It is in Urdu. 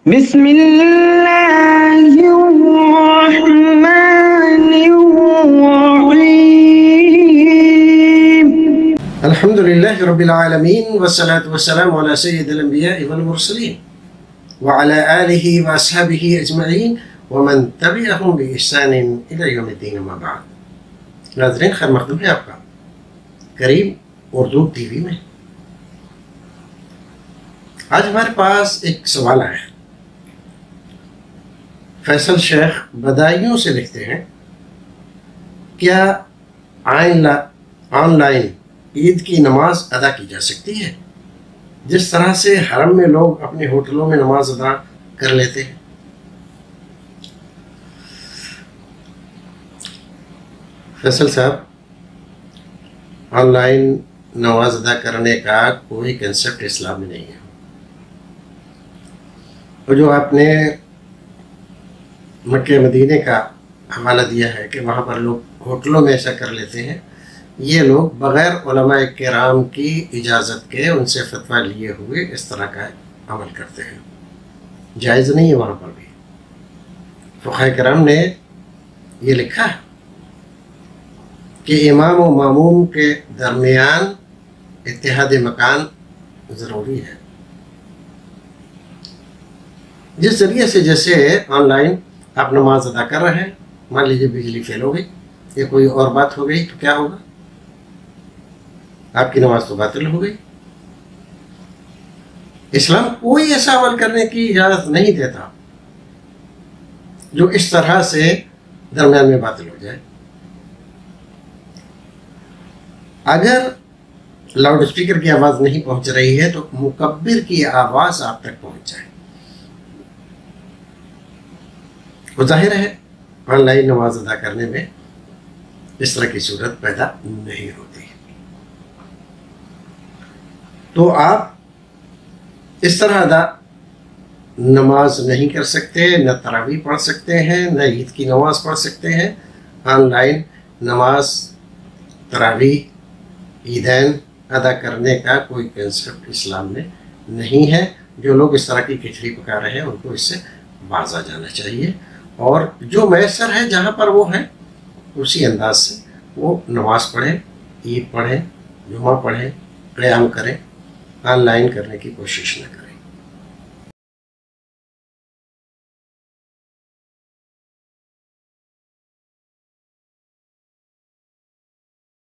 بسم الله الرحمن الرحيم. الحمد لله رب العالمين والصلاة والسلام على سيد الأنبياء والمرسلين وعلى آله وأصحابه أجمعين ومن تبعهم بإحسان إلى يوم الدين أما بعد. ناظرین خیر مقدم ہے آپ کا کریم اردو ٹی وی میں. آج ہمارے پاس ایک سوال آیا ہے. فیصل شیخ بدایوں سے لکھتے ہیں، کیا آن لائن عید کی نماز ادا کی جا سکتی ہے جس طرح سے حرم میں لوگ اپنے ہوٹلوں میں نماز ادا کر لیتے ہیں؟ فیصل صاحب، آن لائن نماز ادا کرنے کا کوئی کنسپٹ اسلام میں نہیں ہے. اور جو آپ نے مکہ مدینے کا حوالہ دیا ہے کہ وہاں پر لوگ ہوٹلوں میں ایسا کر لیتے ہیں، یہ لوگ بغیر علماء کرام کی اجازت کے، ان سے فتویٰ لیے ہوئے اس طرح کا عمل کرتے ہیں. جائز نہیں ہے. وہاں پر بھی فقہاء کرام نے یہ لکھا ہے کہ امام و ماموم کے درمیان اتحاد مکان ضروری ہے. جس ذریعے سے جیسے آن لائن آپ نماز ادا کر رہے ہیں، مان لیجیے بجلی فیل ہو گئی یا کوئی اور بات ہو گئی تو کیا ہوگا؟ آپ کی نماز تو باطل ہو گئی. اسلام کوئی ایسا عمل کرنے کی اجازت نہیں دیتا جو اس طرح سے درمیان میں باطل ہو جائے. اگر لاؤڈ اسپیکر کی آواز نہیں پہنچ رہی ہے تو مکبر کی آواز آپ تک پہنچ جائے. وہ ظاہر ہے آن لائن نماز ادا کرنے میں اس طرح کی صورت پیدا نہیں ہوتی. تو آپ اس طرح ادا نماز نہیں کر سکتے، نہ تراویح پڑھ سکتے ہیں، نہ عید کی نماز پڑھ سکتے ہیں. آن لائن نماز، تراویح، عیدین ادا کرنے کا کوئی کنسپٹ اسلام میں نہیں ہے. جو لوگ اس طرح کی کھچڑی پکا رہے ہیں ان کو اس سے باز آ جانا چاہیے، اور جو میسر ہے جہاں پر وہ ہے اسی انداز سے وہ نماز پڑھیں، عید پڑھیں، جمعہ پڑھیں، قیام کریں. آن لائن کرنے کی کوشش نہ کریں.